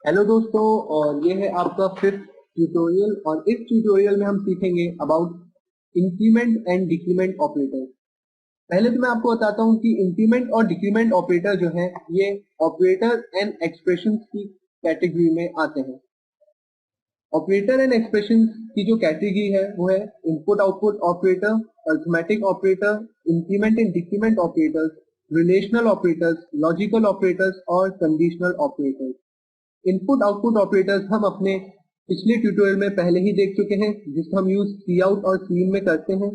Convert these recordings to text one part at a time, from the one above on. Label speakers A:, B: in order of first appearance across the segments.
A: Hello दोस्तों, और ये है आपका फिफ्थ ट्यूटोरियल। और इस ट्यूटोरियल में हम सीखेंगे about increment and decrement operator. पहले तो मैं आपको बताता हूँ कि इंक्रीमेंट और डिक्रीमेंट ऑपरेटर जो है ये ऑपरेटर एंड एक्सप्रेशंस की कैटेगरी में आते हैं। ऑपरेटर एंड एक्सप्रेशंस की जो कैटेगरी है वो है input output operator, arithmetic operator, increment and decrement operators, relational operators, logical operators और conditional operators. Input output operators हम अपने पिछले ट्यूटोरियल में पहले ही देख चुके हैं, जिसको हम यूज सी आउट और सी इन में करते हैं।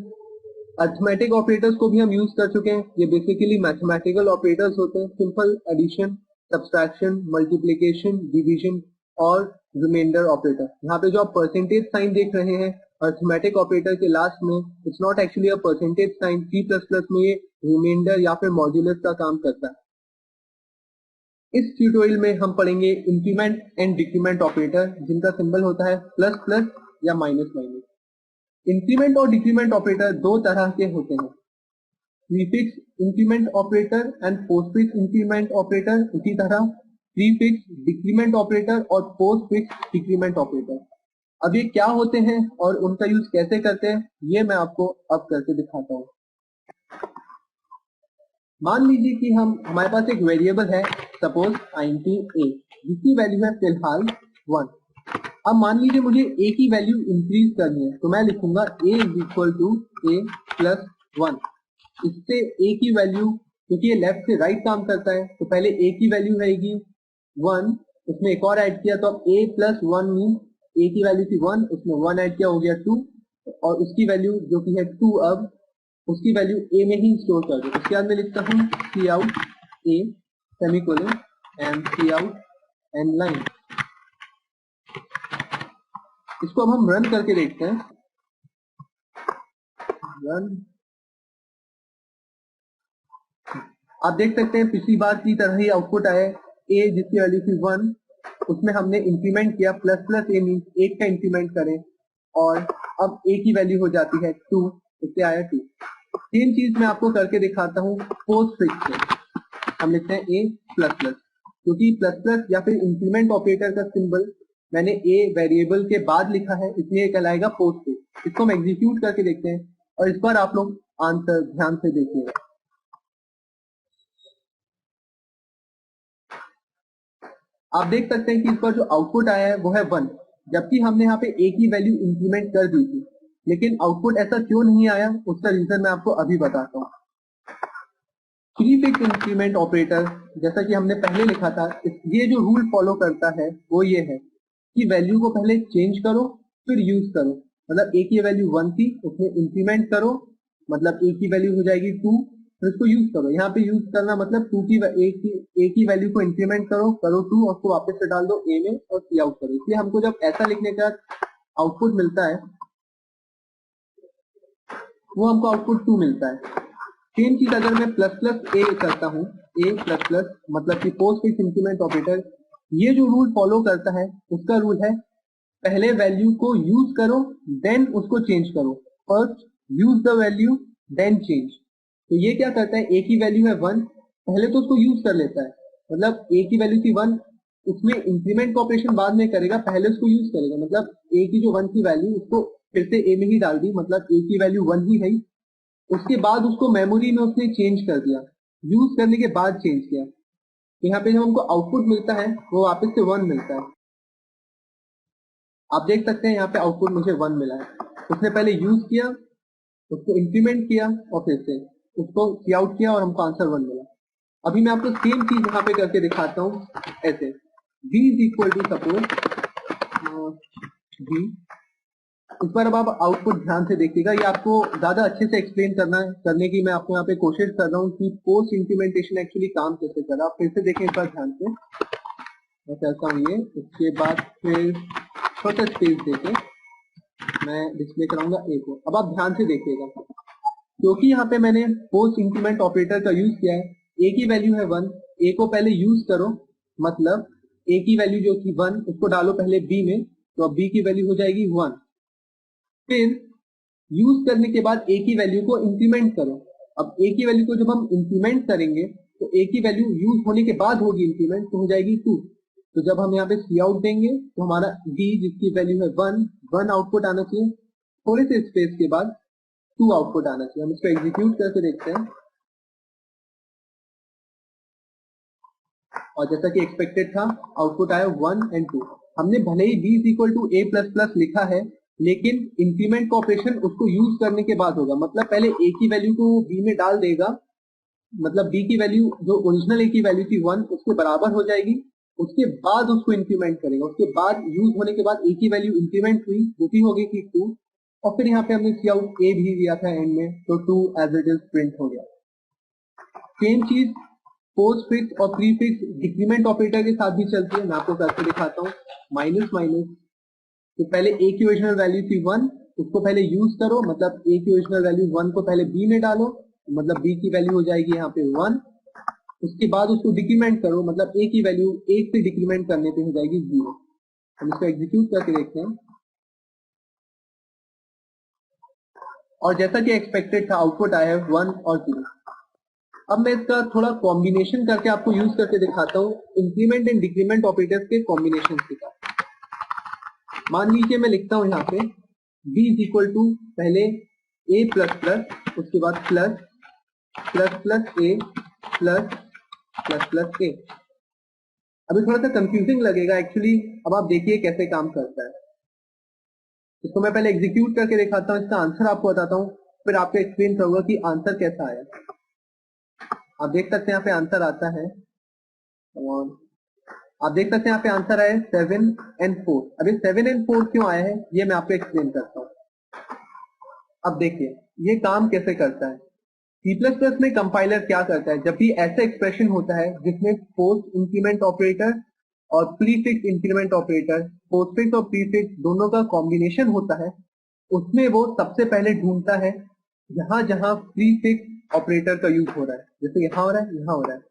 A: अरिथमेटिक ऑपरेटर्स को भी हम यूज कर चुके हैं। ये बेसिकली मैथमेटिकल ऑपरेटर्स होते हैं, simple addition, subtraction, multiplication, division और रिमाइंडर ऑपरेटर। यहाँ पे जो आप परसेंटेज साइन देख रहे हैं अरिथमेटिक ऑपरेटर के लास्ट में, it's not actually a percentage sign. C++ में ये रिमाइंडर या फिर मॉड्यूलस का काम करता है। इस ट्यूटोरियल में हम पढ़ेंगे इंक्रीमेंट एंड डिक्रीमेंट ऑपरेटर, जिनका सिंबल होता है प्लस प्लस या माइनस माइनस। इंक्रीमेंट और डिक्रीमेंट ऑपरेटर दो तरह के होते हैं, prefix increment operator and postfix increment operator. उसी तरह प्रीफिक्स डिक्रीमेंट ऑपरेटर और पोस्टफिक्स डिक्रीमेंट ऑपरेटर। अब ये क्या होते हैं और उनका यूज कैसे करते हैं, ये मैं आपको अब करके दिखाता हूँ। मान लीजिए कि हमारे पास एक वेरिएबल है, सपोज int a, जिसकी वैल्यू है फिलहाल 1। अब मान लीजिए मुझे a की वैल्यू इंक्रीज करनी है, तो मैं लिखूंगा a is equal to a plus 1। इससे a की वैल्यू, क्योंकि ये लेफ्ट से राइट काम करता है, तो पहले a की वैल्यू रहेगी 1, उसमें एक और ऐड किया तो अब a प्लस 1 मीन a की वैल्यू थी 1, उसमें 1 ऐड किया हो गया 2, और उसकी वैल्यू जो कि है 2, अब उसकी वैल्यू a में ही स्टोर कर दो। उसके बाद मैं लिखता हूँ C out a semicolon and C out end line. इसको अब हम रन करके देखते हैं। रन। आप देख सकते हैं पिछली बार की तरह ही आउटपुट आया। a जिसकी वैल्यू थी 1, उसमें हमने इंक्रीमेंट किया, प्लस प्लस a मीन 1 का इंक्रीमेंट करें, और अब a की वैल्यू हो जाती है 2, इससे आया 2। सेम चीज मैं आपको करके दिखाता हूँ पोस्टफिक्स से। हम लिखते हैं a प्लस प्लस, क्योंकि प्लस प्लस या फिर इंक्रीमेंट ऑपरेटर का सिंबल मैंने a वेरिएबल के बाद लिखा है, इसलिए कहलाएगा पोस्टफिक्स। इसको हम एग्जीक्यूट करके देखते हैं, और इस बार आप लोग आंसर ध्यान से देखिएगा। आप देख सकते हैं कि इस पर जो आउटपुट आया है वो है 1, जबकि हमने यहाँ पे a की वैल्यू इंक्रीमेंट कर दी थी। लेकिन आउटपुट ऐसा क्यों नहीं आया, उसका रीजन मैं आपको अभी बताता हूँ। प्रीफिक्स इंक्रीमेंट ऑपरेटर, जैसा कि हमने पहले लिखा था, ये जो रूल फॉलो करता है वो ये है कि वैल्यू को पहले चेंज करो फिर यूज करो। मतलब a की वैल्यू 1 थी, उसमें इंक्रीमेंट करो, मतलब a की वैल्यू हो जाएगी 2, फिर इसको यूज करो। यहाँ पे यूज करना मतलब a की वैल्यू को इंक्रीमेंट करो 2, और उसको वापस से डाल दो a में और सी आउट करो। इसलिए हमको जब ऐसा लिखने का आउटपुट मिलता है, वो हमको आउटपुट 2 मिलता है। सेम चीज अगर मैं प्लस प्लस ए करता हूँ, ए प्लस प्लस, मतलब कि पोस्टफिक्स इंक्रीमेंट ऑपरेटर, ये जो रूल फॉलो करता है उसका रूल है पहले वैल्यू को यूज करो देन उसको चेंज करो। First use the value then change. तो ये क्या करता है, ए की वैल्यू है 1, पहले तो उसको यूज कर लेता है, मतलब ए की वैल्यू थी 1, उसमें इंक्रीमेंट का ऑपरेशन बाद में करेगा, पहले उसको यूज करेगा। मतलब ए की जो 1 की वैल्यू, उसको फिर से ए में ही डाल दी, मतलब ए की वैल्यू 1 ही है। उसके बाद उसको मेमोरी में उसने चेंज कर दिया, यूज करने के बाद चेंज किया। यहाँ पे जब हमको आउटपुट मिलता है वो वापस से 1 मिलता है। आप देख सकते हैं यहाँ पे आउटपुट मुझे 1 मिला है। उसने पहले यूज किया, उसको इंक्रीमेंट किया, और फिर से उसको सी आउट किया, और हमको आंसर 1 मिला। अभी मैं आपको सेम चीज यहाँ पे करके दिखाता हूँ ऐसे। b is equal to suppose b। इस बार अब आप आउटपुट ध्यान से देखिएगा, ये आपको ज्यादा अच्छे से एक्सप्लेन करने की मैं आपको यहाँ पे कोशिश कर रहा हूँ कि पोस्ट इंप्लीमेंटेशन एक्चुअली काम कैसे कर रहा है। आप फिर से देखें एक बार ध्यान से, मैं करता हूँ ये। उसके बाद फिर छोटा स्पेस देके मैं डिस्प्ले कराऊंगा ए को। अब आप ध्यान से देखिएगा, क्योंकि यहाँ पे मैंने पोस्ट इंक्रीमेंट ऑपरेटर का यूज किया है। ए की वैल्यू है 1, ए को पहले यूज करो, मतलब ए की वैल्यू जो थी 1, उसको डालो पहले बी में, तो अब बी की वैल्यू हो जाएगी 1। फिर यूज करने के बाद ए की वैल्यू को इंक्रीमेंट करो। अब ए की वैल्यू को जब हम इंक्रीमेंट करेंगे तो ए की वैल्यू यूज होने के बाद होगी इंक्रीमेंट, तो हो जाएगी 2। तो जब हम यहाँ पे सी आउट देंगे तो हमारा डी जिसकी वैल्यू है 1 आउटपुट आना चाहिए, थोड़े से स्पेस के बाद 2 आउटपुट आना चाहिए। हम इसको एग्जीक्यूट करके देखते हैं और जैसा कि एक्सपेक्टेड था आउटपुट आया 1 एंड 2। हमने भले ही b is equal to a++ लिखा है, लेकिन इंक्रीमेंट का ऑपरेशन उसको यूज करने के बाद होगा। मतलब पहले a की वैल्यू को b में डाल देगा, मतलब b की वैल्यू जो ओरिजिनल a की वैल्यू थी 1 उसके बराबर हो जाएगी, उसके बाद उसको इंक्रीमेंट करेगा, उसके बाद यूज होने के बाद a की वैल्यू इंक्रीमेंट हुई जो कि हो गई थी 2, और फिर यहाँ पे हमने सी आउट a भी दिया था एंड में, तो 2 एज इट इज प्रिंट हो गया। सेम चीज पोस्ट फिक्स और प्री फिक्स डिक्रीमेंट ऑपरेटर के साथ भी चलती है। मैं आपको करके दिखाता हूँ। माइनस माइनस, तो पहले a की ओरिजिनल वैल्यू थी 1, उसको पहले यूज करो, मतलब a की ओरिजिनल वैल्यू 1 को पहले b में डालो, मतलब b की वैल्यू हो जाएगी यहाँ पे 1। उसके बाद उसको डिक्रीमेंट करो, मतलब a की वैल्यू 1 से डिक्रीमेंट करने पे हो जाएगी 0। हम इसको एग्जीक्यूट करके देखते हैं और जैसा कि एक्सपेक्टेड था आउटपुट आया है 1 और 0। अब मैं इसका थोड़ा कॉम्बिनेशन करके आपको यूज करके दिखाता हूँ, इंक्रीमेंट एंड डिक्रीमेंट ऑपरेटर्स के कॉम्बिनेशन के साथ। मान लीजिए मैं लिखता हूँ यहाँ पे b इज इक्वल टू पहले a++, उसके बाद plus plus plus a plus plus plus a। अभी थोड़ा सा कंफ्यूजिंग लगेगा एक्चुअली, अब आप देखिए कैसे काम करता है। इसको मैं पहले एग्जीक्यूट करके दिखाता हूँ, इसका आंसर आपको बताता हूँ, फिर आपको एक्सप्लेन करूंगा कि आंसर कैसा आया। आप देख सकते हैं यहाँ पे आंसर आता है, और आप देख सकते हैं यहाँ पे आंसर आया 7 and 4। अभी 7 and 4 क्यों आया है ये मैं आपको एक्सप्लेन करता हूँ। अब देखिए ये काम कैसे करता है। C++ में कंपाइलर क्या करता है, जब भी ऐसा एक्सप्रेशन होता है जिसमें पोस्ट इंक्रीमेंट ऑपरेटर और प्रीफिक्स इंक्रीमेंट ऑपरेटर, पोस्टफिक्स और प्रीफिक्स दोनों का कॉम्बिनेशन होता है, उसमें वो सबसे पहले ढूंढता है जहां जहां प्रीफिक्स ऑपरेटर का यूज हो रहा है, जैसे यहाँ हो रहा है, यहाँ हो रहा है।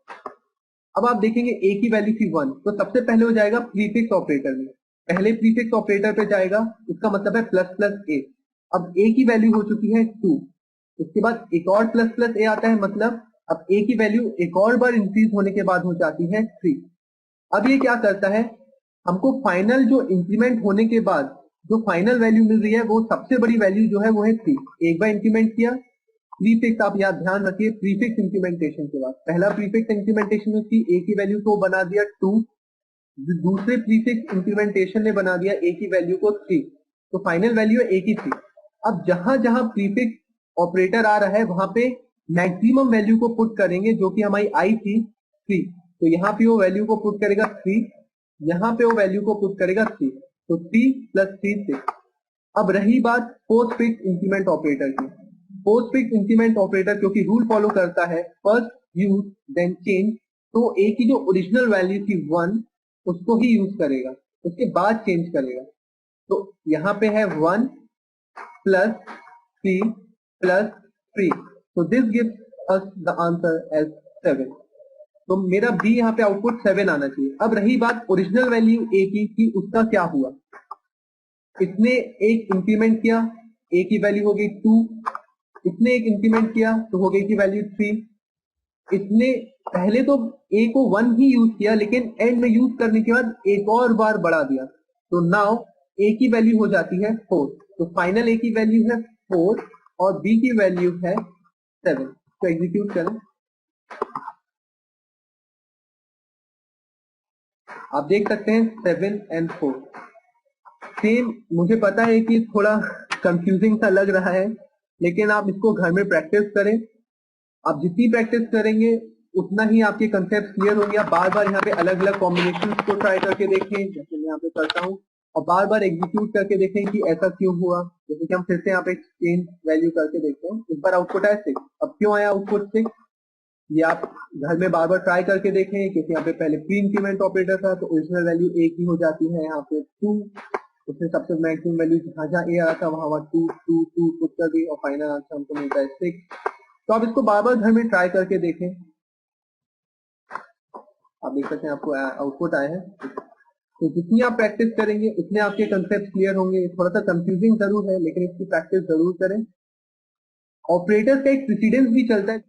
A: अब आप देखेंगे a की वैल्यू थी 1, तो सबसे पहले हो जाएगा प्रीफिक्स ऑपरेटर में, पहले प्रीफिक्स ऑपरेटर पे जाएगा, इसका मतलब है प्लस प्लस a। अब a की वैल्यू हो चुकी है 2, उसके बाद एक और प्लस प्लस a आता है, मतलब अब a की वैल्यू एक और बार इंक्रीज होने के बाद हो जाती है 3। अब ये क्या करता है, हमको फाइनल जो इंक्रीमेंट होने के बाद जो फाइनल वैल्यू मिल रही है वो सबसे बड़ी वैल्यू जो है वो है 3। एक बार इंक्रीमेंट किया, प्रीफिक्स आप याद ध्यान रखिए, प्रीफिक्स इंक्रीमेंटेशन के बाद पहला प्रीफिक्स इंक्रीमेंटेशन में उसकी a की वैल्यू को बना दिया 2, दूसरे प्रीफिक्स इंक्रीमेंटेशन ने बना दिया a की वैल्यू को 3, तो फाइनल वैल्यू है a की 3। अब जहां जहां प्रीफिक्स ऑपरेटर आ रहा है वहां पे मैक्सिमम वैल्यू को पुट करेंगे, जो कि हमारी आई थी 3, तो यहाँ पे वो वैल्यू को पुट करेगा 3, यहाँ पे वो वैल्यू को पुट करेगा 3, तो 3 + 3 6। अब रही बात पोस्ट फिक्स इंक्रीमेंट ऑपरेटर की। पोस्ट फिक्स इंक्रीमेंट ऑपरेटर क्योंकि रूल फॉलो करता है फर्स्ट यूज देन चेंज, तो a की जो ओरिजिनल वैल्यू थी 1 उसको ही यूज करेगा, उसके बाद चेंज करेगा। तो यहाँ पे है 1 + 3 + 3, तो this gives us the answer as 7। तो मेरा b यहाँ पे आउटपुट 7 आना चाहिए। अब रही बात ओरिजिनल वैल्यू a की कि उसका क्या हुआ, इसने एक इंक्रीमेंट किया, a की वैल्यू हो गई 2, इसने एक इंक्रीमेंट किया तो हो गई की वैल्यू 3, इसने पहले तो a को 1 ही यूज किया, लेकिन एंड में यूज करने के बाद एक और बार बढ़ा दिया, तो नाउ a की वैल्यू हो जाती है 4, तो फाइनल a की वैल्यू है 4 और b की वैल्यू है 7। तो एग्जीक्यूट करें, आप देख सकते हैं 7 and 4 सेम। मुझे पता है कि थोड़ा कंफ्यूजिंग सा लग रहा है, लेकिन आप इसको घर में प्रैक्टिस करें। आप जितनी प्रैक्टिस करेंगे उतना ही आपके कंसेप्ट क्लियर होंगे। आप बार बार यहाँ पे अलग अलग कॉम्बिनेशन को ट्राई करके देखें, जैसे मैं यहाँ पे करता हूँ, और बार बार एग्जीक्यूट करके देखें कि ऐसा क्यों हुआ। जैसे कि हम फिर से यहाँ पे चेंज वैल्यू करके देखते हैं, इस बार आउटपुट आया 6। अब क्यों आया आउटपुट 6, ये आप घर में बार बार ट्राई करके देखें, क्योंकि यहाँ पे पहले प्री इंक्रीमेंट ऑपरेटर था तो ओरिजिनल वैल्यू एक ही हो जाती है, यहाँ पे 2, उसमें सबसे मैक्सिमम वैल्यू जहां जहां ए आ रहा था वहां 2 2 2 पुट कर दी और फाइनल आंसर हमको मिलता है 6। तो आप इसको बार बार घर में ट्राई करके देखें। आप देख सकते हैं आपको आउटपुट आया है। तो जितनी आप प्रैक्टिस करेंगे उतने आपके कंसेप्ट क्लियर होंगे। थोड़ा सा कंफ्यूजिंग जरूर है, लेकिन इसकी प्रैक्टिस जरूर करें। ऑपरेटर्स का एक प्रेसिडेंस भी चलता है,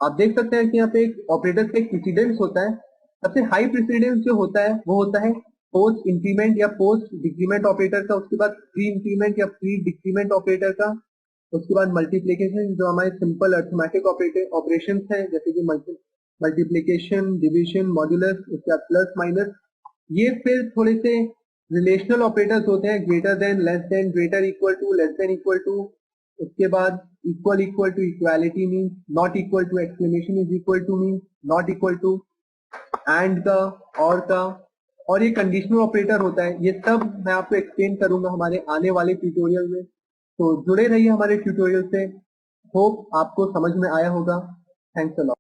A: आप देख सकते हैं कि यहाँ पे एक ऑपरेटर्स का एक प्रेसिडेंस होता है। सबसे हाई प्रेसिडेंस जो होता है वो होता है पोस्ट इंक्रीमेंट या पोस्ट डिक्रीमेंट ऑपरेटर का, उसके बाद प्री इंक्रीमेंट या प्री डिक्रीमेंट ऑपरेटर का, उसके बाद मल्टीप्लीकेशन जो हमारे सिंपल अर्थमेटिक ऑपरेशन है जैसे कि मल्टीप्लीकेशन, डिविजन, मॉड्यूलस, उसके बाद प्लस माइनस। ये फिर थोड़े से रिलेशनल ऑपरेटर्स होते हैं, greater than, less than, greater equal to, less than equal to, उसके बाद equal equal to, equality means, not equal to, exclamation is equal to means, not equal to, and का, और का, और ये कंडीशनल ऑपरेटर होता है। ये सब मैं आपको एक्सप्लेन करूंगा हमारे आने वाले ट्यूटोरियल में, तो जुड़े रहिए हमारे ट्यूटोरियल से। होप आपको समझ में आया होगा। Thanks a lot.